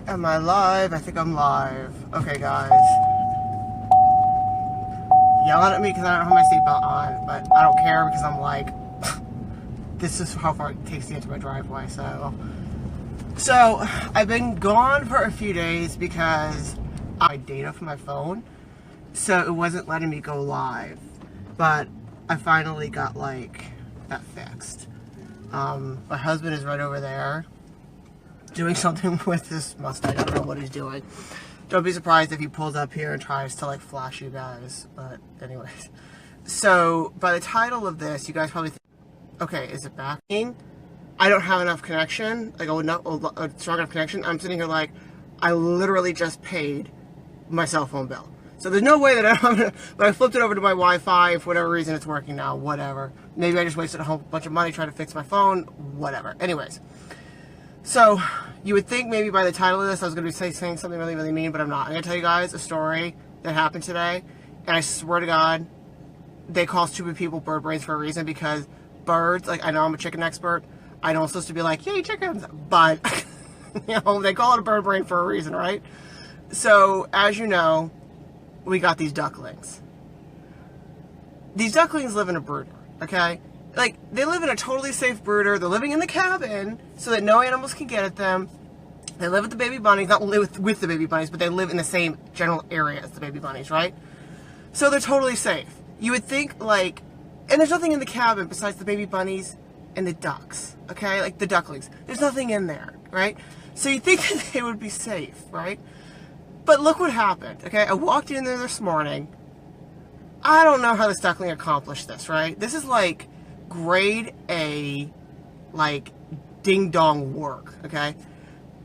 Am I live? I think I'm live. Okay, guys. Yelling at me because I don't have my seatbelt on, but I don't care because I'm like, this is how far it takes to get to my driveway. So I've been gone for a few days because I data from my phone, so it wasn't letting me go live. But I finally got like that fixed. My husband is right over there doing something with this Mustang. I don't know what he's doing. Don't be surprised if he pulls up here and tries to like flash you guys. But anyways, so by the title of this, you guys probably think, okay, is it back? I don't have enough connection, like a strong enough connection. I'm sitting here like, I literally just paid my cell phone bill. So there's no way that but I flipped it over to my Wi-Fi. For whatever reason, it's working now, whatever. Maybe I just wasted a whole bunch of money trying to fix my phone, whatever. Anyways, so you would think maybe by the title of this, I was going to be saying something really, really mean, but I'm not. I'm going to tell you guys a story that happened today, and I swear to God, they call stupid people bird brains for a reason, because birds, like, I know I'm a chicken expert, I know I'm supposed to be like, yay, chickens, but, you know, they call it a bird brain for a reason, right? So, as you know, we got these ducklings. These ducklings live in a brooder, okay? Like, they live in a totally safe brooder. They're living in the cabin so that no animals can get at them. They live with the baby bunnies, not live with the baby bunnies, but they live in the same general area as the baby bunnies, right? So they're totally safe. You would think, like, and there's nothing in the cabin besides the baby bunnies and the ducks, okay? Like, the ducklings. There's nothing in there, right? So you think that they would be safe, right? But look what happened, okay? I walked in there this morning. I don't know how this duckling accomplished this, right? This is like grade A, like, ding-dong work, okay?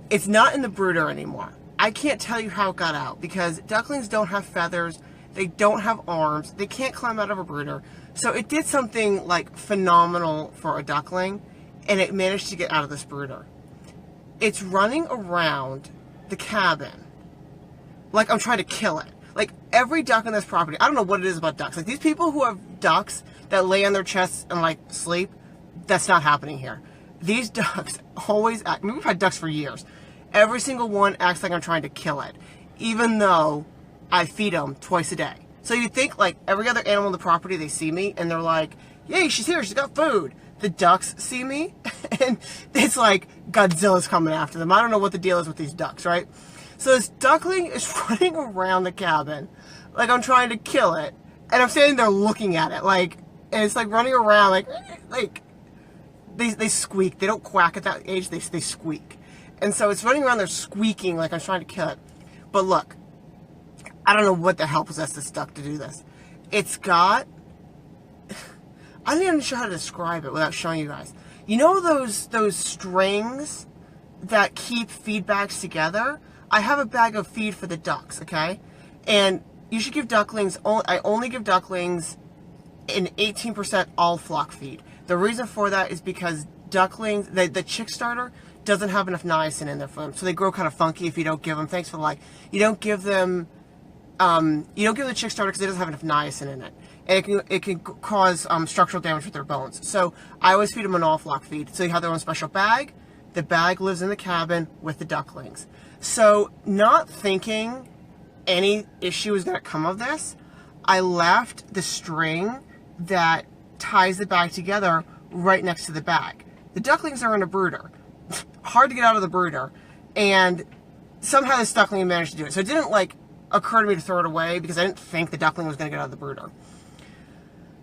It's not in the brooder anymore. I can't tell you how it got out, because ducklings don't have feathers, they don't have arms, they can't climb out of a brooder. So it did something, like, phenomenal for a duckling, and it managed to get out of this brooder. It's running around the cabin like I'm trying to kill it. Like, every duck on this property, I don't know what it is about ducks. Like, these people who have ducks that lay on their chests and, like, sleep, that's not happening here. These ducks always act, I mean, we've had ducks for years. Every single one acts like I'm trying to kill it, even though I feed them twice a day. So you'd think, like, every other animal on the property, they see me, and they're like, yay, she's here, she's got food. The ducks see me, and it's like Godzilla's coming after them. I don't know what the deal is with these ducks, right? So this duckling is running around the cabin like I'm trying to kill it, and I'm standing there looking at it, like, and it's like running around like they squeak. They don't quack at that age, they squeak. And so it's running around there squeaking like I'm trying to kill it. But look, I don't know what the hell possessed this duck to do this. It's got, I don't even know how to describe it without showing you guys. You know those strings that keep feed bags together? I have a bag of feed for the ducks, okay? And you should give ducklings, I only give ducklings an 18% all flock feed. The reason for that is because ducklings, the chick starter doesn't have enough niacin in there for them. So they grow kind of funky if you don't give them, thanks for the like, you don't give them, you don't give the chick starter because it doesn't have enough niacin in it. And it can cause structural damage with their bones. So I always feed them an all flock feed. So you have their own special bag. The bag lives in the cabin with the ducklings. So, not thinking any issue is going to come of this, I left the string that ties the bag together right next to the bag. The ducklings are in a brooder. Hard to get out of the brooder. And somehow this duckling managed to do it. So it didn't, like, occur to me to throw it away because I didn't think the duckling was going to get out of the brooder.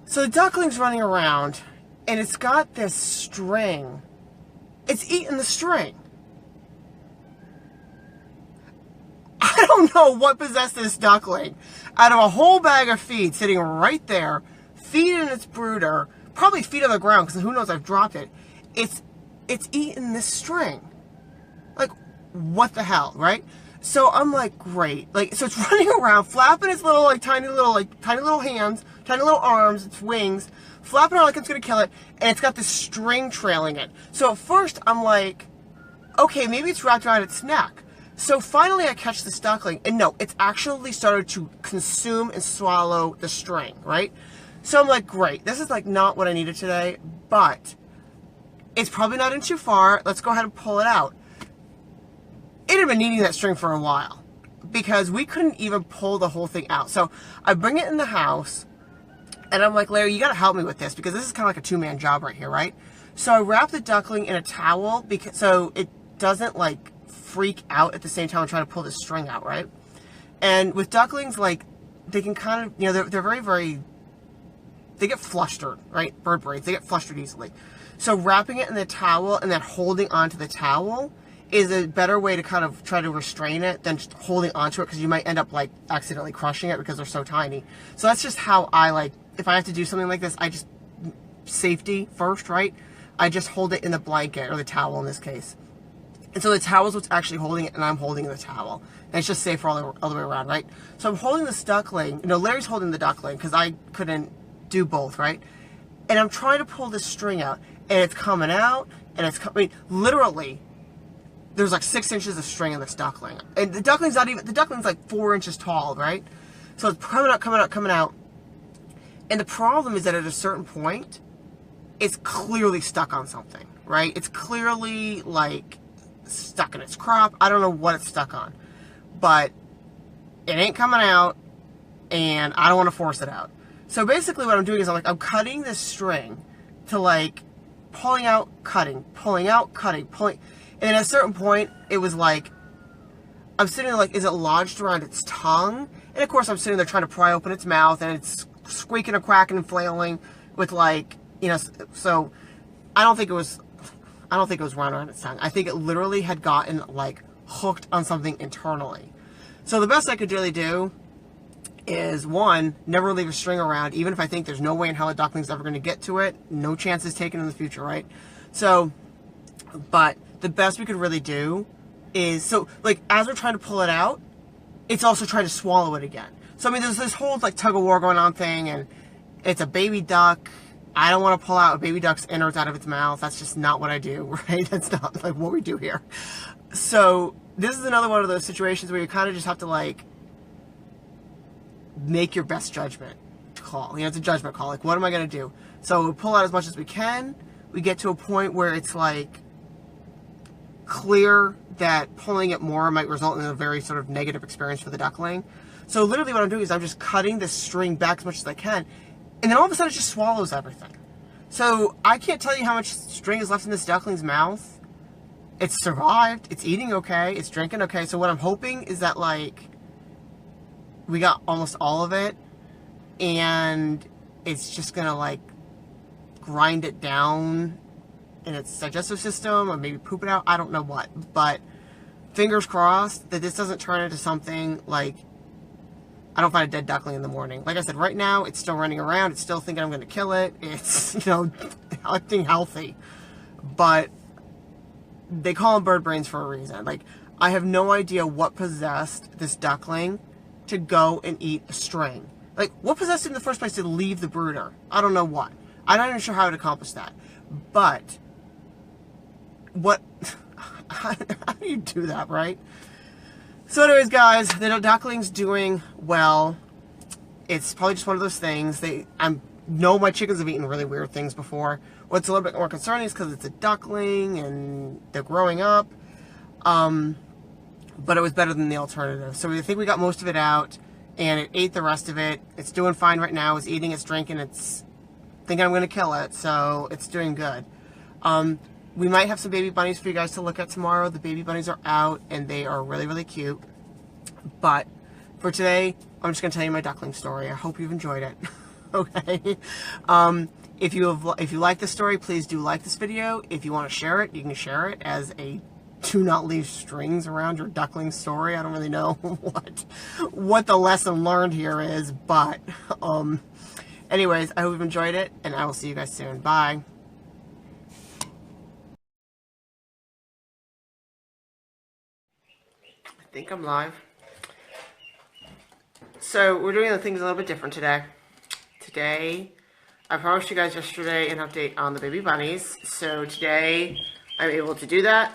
So the duckling's running around, and it's got this string. It's eating the string. I don't know what possessed this duckling. Out of a whole bag of feed sitting right there, feed in its brooder, probably feed on the ground because who knows, I've dropped it. It's eating this string. Like, what the hell, right? So I'm like, great. Like, so it's running around, flapping its little, like, tiny little hands, tiny little arms, its wings, flapping around like it's gonna kill it, and it's got this string trailing it. So at first I'm like, okay, maybe it's wrapped around its neck. So finally I catch this duckling, and no, it's actually started to consume and swallow the string, right? So I'm like, great, this is like not what I needed today, but it's probably not in too far. Let's go ahead and pull it out. it had been needing that string for a while because we couldn't even pull the whole thing out. So I bring it in the house and I'm like, Larry, you got to help me with this because this is kind of like a two-man job right here, right? So I wrap the duckling in a towel because so it doesn't like freak out at the same time I'm trying to pull this string out, right? And with ducklings, like, they can kind of, you know, they're very, very, they get flustered, right? Bird brains, they get flustered easily. So wrapping it in the towel and then holding onto the towel is a better way to kind of try to restrain it than just holding onto it because you might end up, like, accidentally crushing it because they're so tiny. So that's just how I, like, if I have to do something like this, I just, safety first, right? I just hold it in the blanket, or the towel in this case. And so the towel is what's actually holding it, and I'm holding the towel. And it's just safer all the way around, right? So I'm holding this duckling. You know, Larry's holding the duckling because I couldn't do both, right? And I'm trying to pull this string out, and it's coming out, and it's coming. I mean, literally, there's like 6 inches of string in this duckling. And the duckling's not even, the duckling's like 4 inches tall, right? So it's coming out, coming out, coming out. And the problem is that at a certain point, it's clearly stuck on something, right? It's clearly like stuck in its crop. I don't know what it's stuck on, but it ain't coming out and I don't want to force it out. So basically what I'm doing is I'm cutting this string to like pulling out, cutting, pulling out, cutting, pulling. And at a certain point it was like, I'm sitting there like, is it lodged around its tongue? And of course I'm sitting there trying to pry open its mouth and it's squeaking and quacking and flailing with like, you know, so I don't think it was wound around its tongue. I think it literally had gotten like hooked on something internally. So the best I could really do is, one, never leave a string around, even if I think there's no way in hell a duckling's ever going to get to it. No chances taken in the future, right? So, but the best we could really do is, so like as we're trying to pull it out, it's also trying to swallow it again. So I mean, there's this whole like tug of war going on thing, and it's a baby duck. I don't want to pull out a baby duck's innards out of its mouth. That's just not what I do, right? That's not like what we do here. So this is another one of those situations where you kind of just have to like make your best judgment call. You know, it's a judgment call. Like, what am I going to do? So we pull out as much as we can. We get to a point where it's like clear that pulling it more might result in a very sort of negative experience for the duckling. So literally what I'm doing is I'm just cutting this string back as much as I can. And then all of a sudden it just swallows everything. So I can't tell you how much string is left in this duckling's mouth. It's survived. It's eating okay. It's drinking okay. So what I'm hoping is that like we got almost all of it. And it's just going to like grind it down in its digestive system or maybe poop it out. I don't know what. But fingers crossed that this doesn't turn into something like I don't find a dead duckling in the morning. Like I said, right now, it's still running around. It's still thinking I'm going to kill it. It's, you know, acting healthy. But they call them bird brains for a reason. Like, I have no idea what possessed this duckling to go and eat a string. Like, what possessed him in the first place to leave the brooder? I don't know what. I'm not even sure how it accomplished that. But, what, how do you do that, right? So anyways, guys, the duckling's doing well. It's probably just one of those things. I know my chickens have eaten really weird things before. What's a little bit more concerning is because it's a duckling and they're growing up. But it was better than the alternative. So I think we got most of it out, and it ate the rest of it. It's doing fine right now. It's eating, it's drinking, it's thinking I'm going to kill it. So it's doing good. We might have some baby bunnies for you guys to look at tomorrow. The baby bunnies are out, and they are really, really cute. But for today, I'm just going to tell you my duckling story. I hope you've enjoyed it. Okay? If you like this story, please do like this video. If you want to share it, you can share it as a do not leave strings around your duckling story. I don't really know what the lesson learned here is, but anyways, I hope you've enjoyed it, and I will see you guys soon. Bye. I think I'm live. So we're doing the things a little bit different today. Today, I promised you guys yesterday an update on the baby bunnies. So today, I'm able to do that.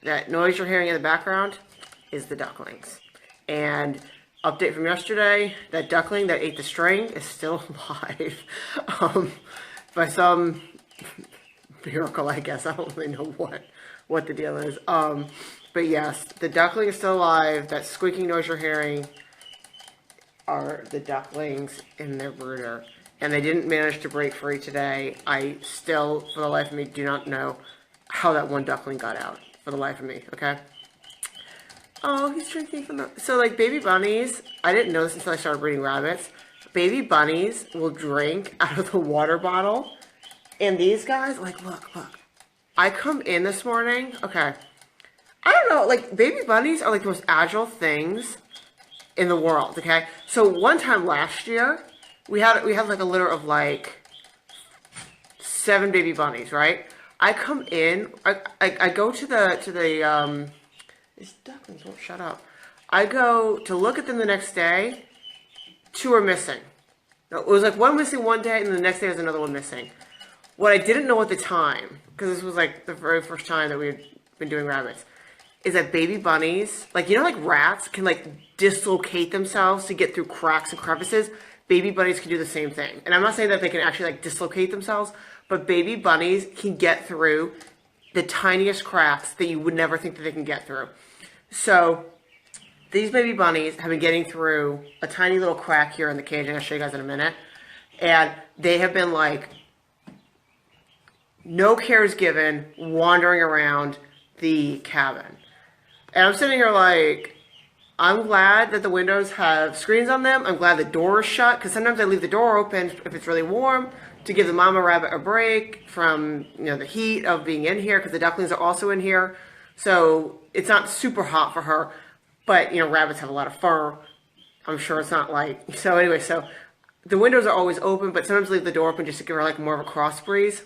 That noise you're hearing in the background is the ducklings. And update from yesterday, that duckling that ate the string is still alive. By some miracle, I guess. I don't really know what the deal is. But yes, the duckling is still alive. That squeaking noise you're hearing are the ducklings in their brooder. And they didn't manage to break free today. I still, for the life of me, do not know how that one duckling got out. For the life of me, okay? Oh, he's drinking from the... So, like, baby bunnies, I didn't know this until I started breeding rabbits. Baby bunnies will drink out of the water bottle. And these guys, like, look. I come in this morning, okay. I don't know, like, baby bunnies are, like, the most agile things in the world, okay? So, one time last year, we had like, a litter of, like, 7 baby bunnies, right? I come in, I go to the, these ducklings won't shut up. I go to look at them the next day, 2 are missing. It was, like, 1 missing one day, and then the next day there's another one missing. What I didn't know at the time, because this was, like, the very first time that we had been doing rabbits, is that baby bunnies, like, you know, like rats can, like, dislocate themselves to get through cracks and crevices? Baby bunnies can do the same thing. And I'm not saying that they can actually, like, dislocate themselves, but baby bunnies can get through the tiniest cracks that you would never think that they can get through. So, these baby bunnies have been getting through a tiny little crack here in the cage, and I'll show you guys in a minute. And they have been, like, no cares given, wandering around the cabin. And I'm sitting here like, I'm glad that the windows have screens on them. I'm glad the door is shut, because sometimes I leave the door open if it's really warm to give the mama rabbit a break from, you know, the heat of being in here, because the ducklings are also in here. So it's not super hot for her, but, you know, rabbits have a lot of fur. I'm sure it's not like, so anyway, so the windows are always open, but sometimes I leave the door open just to give her, like, more of a cross breeze.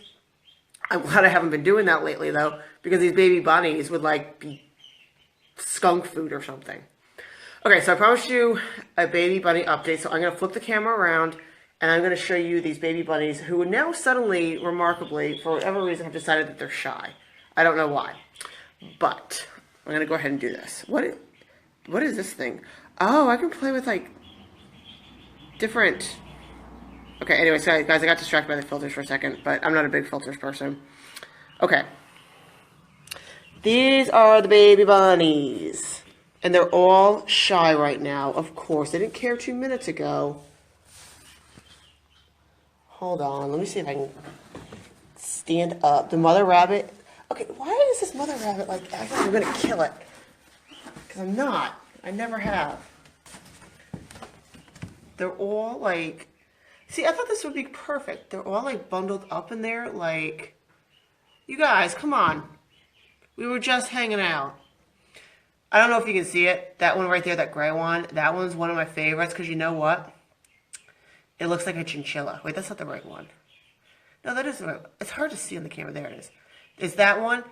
I'm glad I haven't been doing that lately, though, because these baby bunnies would, like, be skunk food or something. Okay, so I promised you a baby bunny update, so I'm going to flip the camera around, and I'm going to show you these baby bunnies who now suddenly, remarkably, for whatever reason, have decided that they're shy. I don't know why, but I'm going to go ahead and do this. What is this thing? Oh, I can play with, like, different... Okay, anyway, so guys, I got distracted by the filters for a second, but I'm not a big filters person. Okay. These are the baby bunnies. And they're all shy right now, of course. They didn't care 2 minutes ago. Hold on, let me see if I can stand up. The mother rabbit... Okay, why is this mother rabbit, like, acting like I'm going to kill it? Because I'm not. I never have. They're all, like... See, I thought this would be perfect. They're all, like, bundled up in there, like... You guys, come on. We were just hanging out. I don't know if you can see it. That one right there, that gray one, that one's one of my favorites, because you know what? It looks like a chinchilla. Wait, that's not the right one. No, that is the right one. It's hard to see on the camera. There it is. Is that one?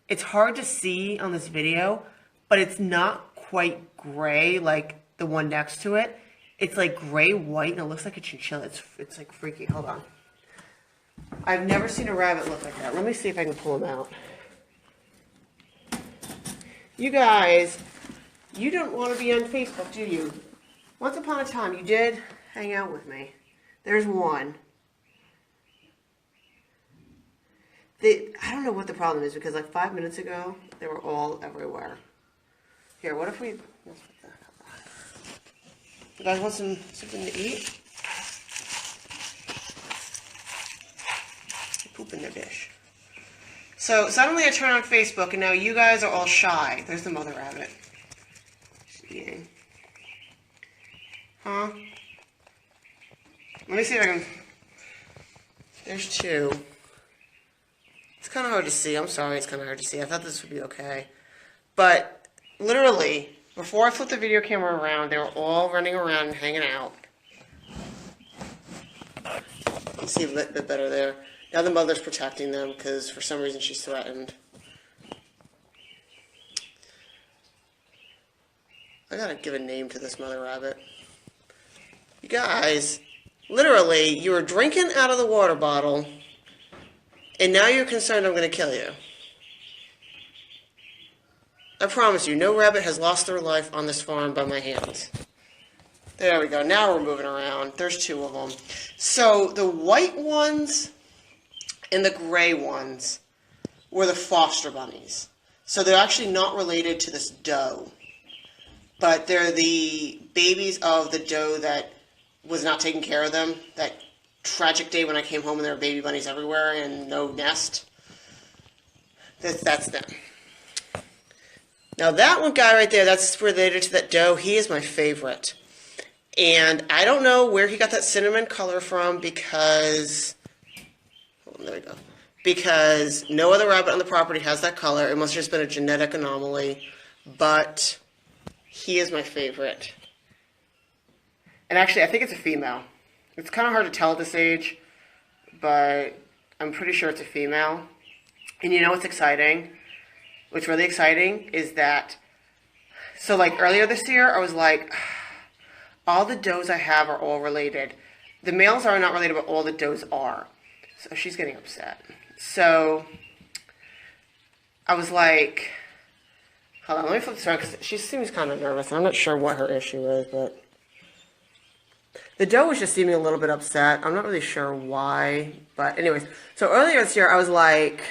It's hard to see on this video, but it's not quite gray like the one next to it. It's like gray-white, and it looks like a chinchilla. It's like freaky. Hold on. I've never seen a rabbit look like that. Let me see if I can pull them out. You guys, you don't want to be on Facebook, do you? Once upon a time, you did hang out with me. There's one. I don't know what the problem is, because like 5 minutes ago, they were all everywhere. Here, what if we... You guys want something to eat? Poop in their dish. So suddenly I turn on Facebook and now you guys are all shy. There's the mother rabbit. She's eating. Huh? Let me see if I can... There's 2. It's kind of hard to see. I'm sorry, it's kind of hard to see. I thought this would be okay. But literally, before I flipped the video camera around, they were all running around and hanging out. You can see a little bit better there. Now the mother's protecting them because for some reason she's threatened. I gotta give a name to this mother rabbit. You guys, literally, you were drinking out of the water bottle, and now you're concerned I'm gonna kill you. I promise you, no rabbit has lost their life on this farm by my hands. There we go. Now we're moving around. There's 2 of them. So the white ones and the gray ones were the foster bunnies. So they're actually not related to this doe, but they're the babies of the doe that was not taking care of them. That tragic day when I came home and there were baby bunnies everywhere and no nest. That's them. Now that one guy right there, that's related to that doe. He is my favorite. And I don't know where he got that cinnamon color from because, oh, there we go. Because no other rabbit on the property has that color. It must have just been a genetic anomaly. But he is my favorite. And actually, I think it's a female. It's kind of hard to tell at this age, but I'm pretty sure it's a female. And you know what's exciting? What's really exciting is that, so like earlier this year, I was like, all the does I have are all related. The males are not related, but all the does are. So she's getting upset. So I was like, hold on, let me flip this around because she seems kind of nervous. I'm not sure what her issue is, but the doe was just seeming a little bit upset. I'm not really sure why, but anyways. So earlier this year, I was like,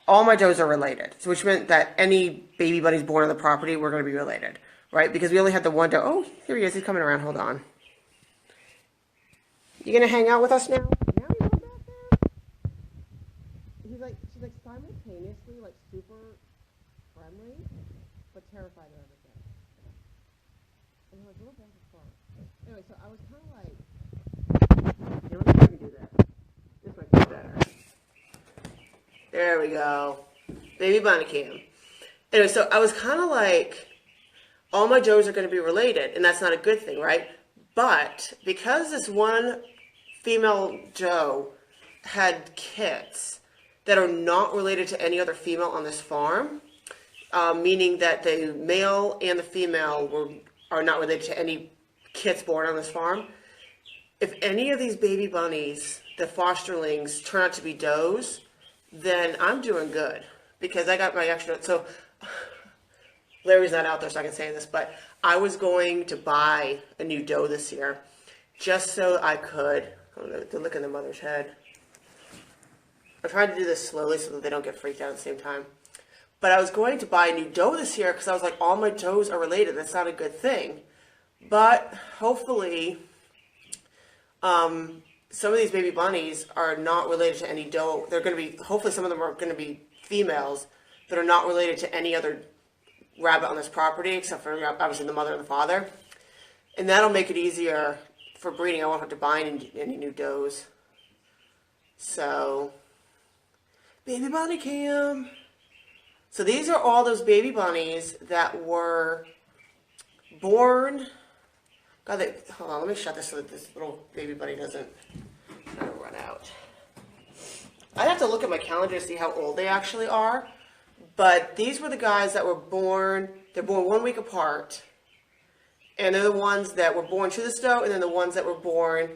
all my does are related, so which meant that any baby bunnies born on the property were going to be related, right? Because we only had the one doe. Oh, here he is. He's coming around. Hold on. You going to hang out with us now? Now he's back there. She's like simultaneously like super friendly, but terrified of everything. And like little balls of fur. Anyway, so I was kind of like, here, let me see if we can do that. This might be better. There we go. Baby bunny cam. Anyway, so I was kind of like, all my does are going to be related, and that's not a good thing, right? But because this one female doe had kits that are not related to any other female on this farm, meaning that the male and the female are not related to any kits born on this farm. If any of these baby bunnies, the fosterlings, turn out to be does, then I'm doing good because I got my extra. So Larry's not out there, so I can say this, but I was going to buy a new doe this year just so I could. I don't know, to look in the mother's head. I'm trying to do this slowly so that they don't get freaked out at the same time. But I was going to buy a new doe this year because I was like, all my does are related. That's not a good thing. But hopefully, some of these baby bunnies are not related to any doe. They're going to be, hopefully some of them are going to be females that are not related to any other rabbit on this property, except for obviously the mother and the father. And that'll make it easier for breeding. I won't have to buy any new does. So, baby bunny cam. So these are all those baby bunnies that were born. God, hold on, let me shut this so that this little baby bunny doesn't run out. I'd have to look at my calendar to see how old they actually are. But these were the guys that were born, they're born 1 week apart. And they're the ones that were born to this doe, and then the ones that were born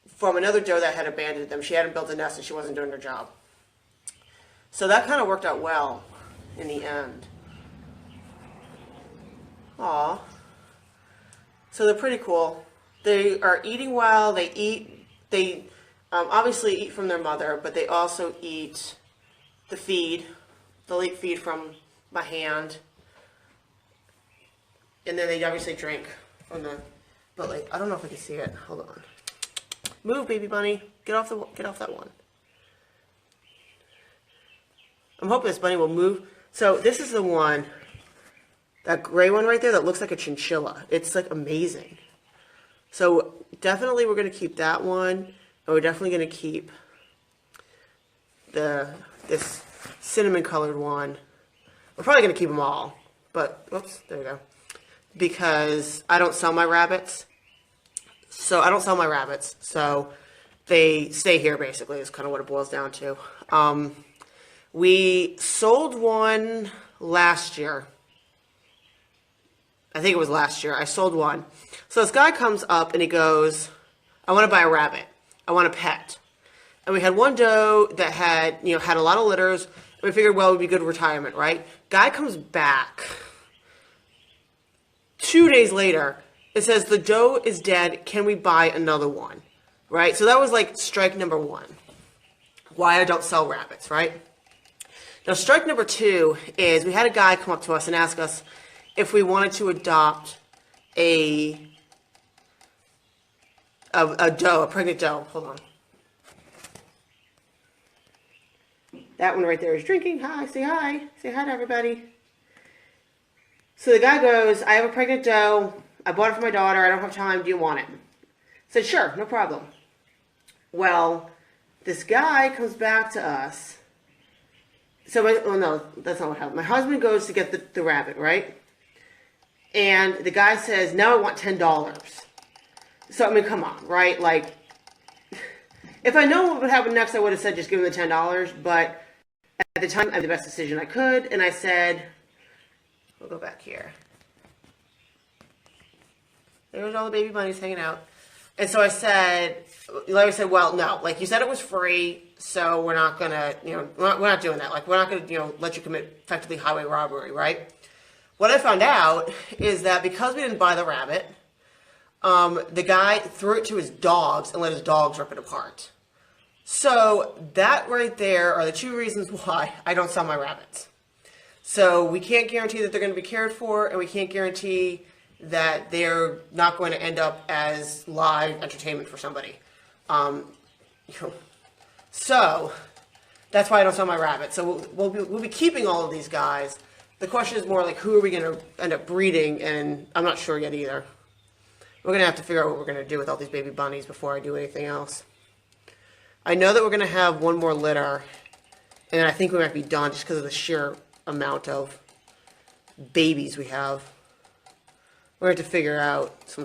from another doe that had abandoned them. She hadn't built a nest and she wasn't doing her job. So that kind of worked out well in the end. Aw. So they're pretty cool. They are eating well. They obviously eat from their mother, but they also eat the feed. They'll eat feed from my hand. And then they obviously drink from the, but like, I don't know if I can see it. Hold on. Move, baby bunny. Get off that one. I'm hoping this bunny will move. So this is the one, that gray one right there that looks like a chinchilla. It's like amazing. So definitely we're going to keep that one. And we're definitely going to keep this cinnamon colored one. We're probably going to keep them all. But, whoops, there we go. Because I don't sell my rabbits. So I don't sell my rabbits. So they stay here basically is kind of what it boils down to. We sold one last year. I think it was last year. I sold one. So this guy comes up and he goes, I want to buy a rabbit. I want a pet. And we had one doe that had a lot of litters. And we figured, well, it would be good retirement, right? Guy comes back 2 days later. It says, the doe is dead. Can we buy another one? right? So that was like strike number one. Why I don't sell rabbits, right? Now, strike number two is we had a guy come up to us and ask us if we wanted to adopt a doe, a pregnant doe. Hold on. That one right there is drinking. Hi, say hi. Say hi to everybody. So the guy goes, I have a pregnant doe. I bought it for my daughter. I don't have time. Do you want it? I said, sure, no problem. Well, this guy comes back to us. So, no, that's not what happened. My husband goes to get the rabbit, right? And the guy says, now I want $10. So, I mean, come on, right? Like, if I know what would happen next, I would have said just give him the $10. But at the time, I had the best decision I could. And I said, we'll go back here. There's all the baby bunnies hanging out. And so I said, Larry said, well, no, like you said it was free, so we're not going to, we're not doing that. Like, we're not going to, let you commit effectively highway robbery, right? What I found out is that because we didn't buy the rabbit, the guy threw it to his dogs and let his dogs rip it apart. So that right there are the two reasons why I don't sell my rabbits. So we can't guarantee that they're going to be cared for, and we can't guarantee that they're not going to end up as live entertainment for somebody. So that's why I don't sell my rabbits. So we'll be keeping all of these guys. The question is more like, who are we going to end up breeding? And I'm not sure yet either. We're going to have to figure out what we're going to do with all these baby bunnies before I do anything else. I know that we're going to have one more litter, and I think we might be done just because of the sheer amount of babies we have. We're going to figure out some.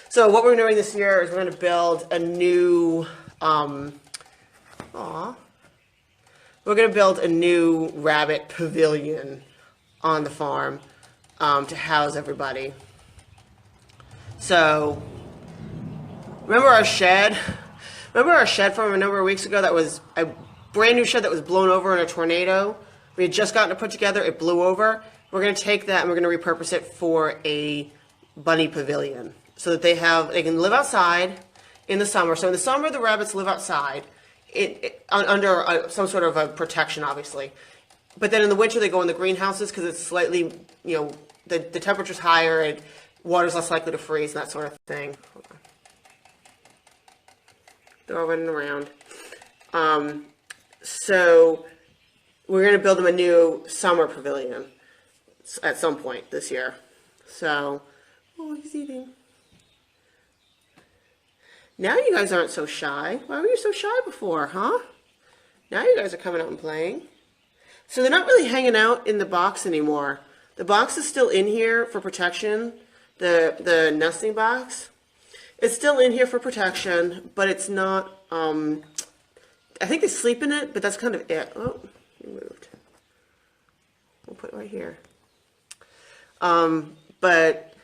So what we're doing this year is we're going to build a new. We're going to build a new rabbit pavilion on the farm to house everybody. So remember our shed? Remember our shed from a number of weeks ago? That was a brand new shed that was blown over in a tornado. We had just gotten it put together. It blew over. We're going to take that and we're going to repurpose it for a bunny pavilion so that they can live outside in the summer. So in the summer, the rabbits live outside under some sort of a protection, obviously. But then in the winter, they go in the greenhouses because it's slightly, the temperature's higher and water's less likely to freeze and that sort of thing. They're all running around. So we're going to build them a new summer pavilion at some point this year. So, oh, he's eating. Now you guys aren't so shy. Why were you so shy before, huh? Now you guys are coming out and playing. So they're not really hanging out in the box anymore. The box is still in here for protection, the nesting box. It's still in here for protection, but it's not, I think they sleep in it, but that's kind of it. Oh, you moved. We'll put it right here. But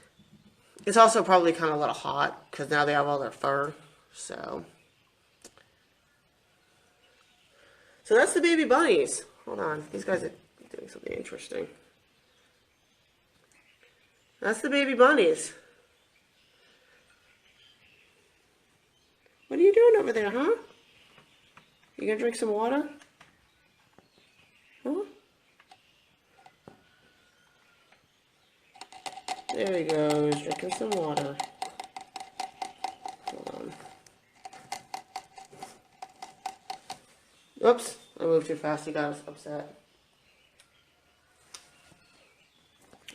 it's also probably kind of a little hot because now they have all their fur. So that's the baby bunnies. Hold on. These guys are doing something interesting. That's the baby bunnies. What are you doing over there, huh? You gonna drink some water? Huh? There he goes, drinking some water. Hold on. Oops, I moved too fast. He got upset.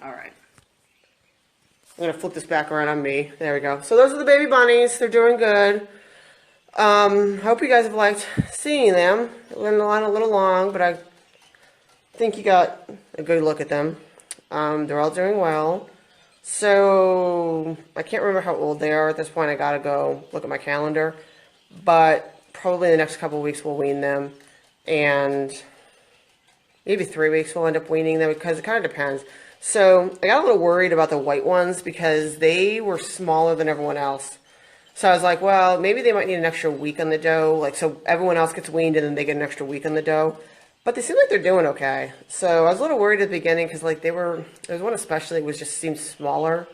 Alright. I'm going to flip this back around on me. There we go. So those are the baby bunnies. They're doing good. Hope you guys have liked seeing them. It went a little long, but I think you got a good look at them. They're all doing well. So I can't remember how old they are at this point. I got to go look at my calendar. But probably in the next couple of weeks we'll wean them. And maybe 3 weeks we'll end up weaning them because it kind of depends. So I got a little worried about the white ones because they were smaller than everyone else. So I was like, well, maybe they might need an extra week on the doe. Like, so everyone else gets weaned and then they get an extra week on the doe. But they seem like they're doing okay. So I was a little worried at the beginning because, like, there was one especially that seemed smaller.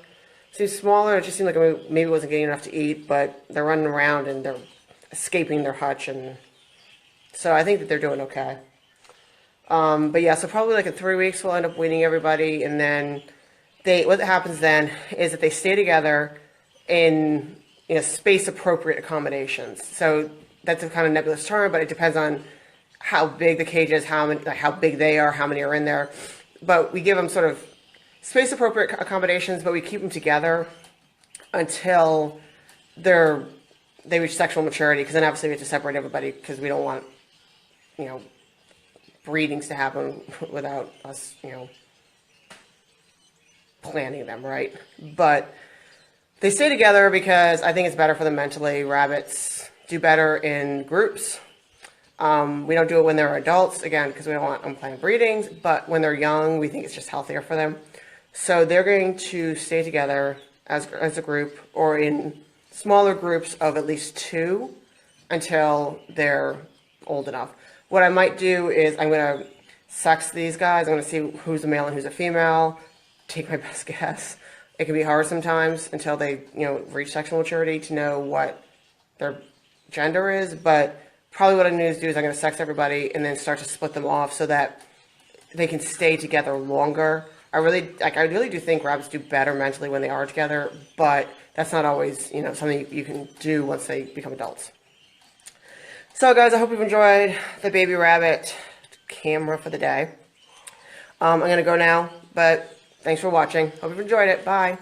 It just seemed like maybe it wasn't getting enough to eat, but they're running around and they're escaping their hutch, and so I think that they're doing okay. But yeah, so probably like in 3 weeks we'll end up weaning everybody, and then what happens then is that they stay together in space appropriate accommodations. So that's a kind of nebulous term, but it depends on how big the cage is, how big they are, how many are in there. But we give them sort of space appropriate accommodations, but we keep them together until they reach sexual maturity, because then obviously we have to separate everybody, because we don't want breedings to happen without us planning them, right? But they stay together because I think it's better for them mentally. Rabbits do better in groups. We don't do it when they're adults, again, because we don't want unplanned breedings, but when they're young, we think it's just healthier for them. So they're going to stay together as a group, or in smaller groups of at least 2 until they're old enough. What I might do is I'm going to sex these guys. I'm going to see who's a male and who's a female, take my best guess. It can be hard sometimes until they, reach sexual maturity to know what their gender is, but probably what I'm going to do is I'm going to sex everybody and then start to split them off so that they can stay together longer. I really do think rabbits do better mentally when they are together, but that's not always, something you can do once they become adults. So guys, I hope you've enjoyed the baby rabbit camera for the day. I'm going to go now, but thanks for watching. Hope you've enjoyed it. Bye.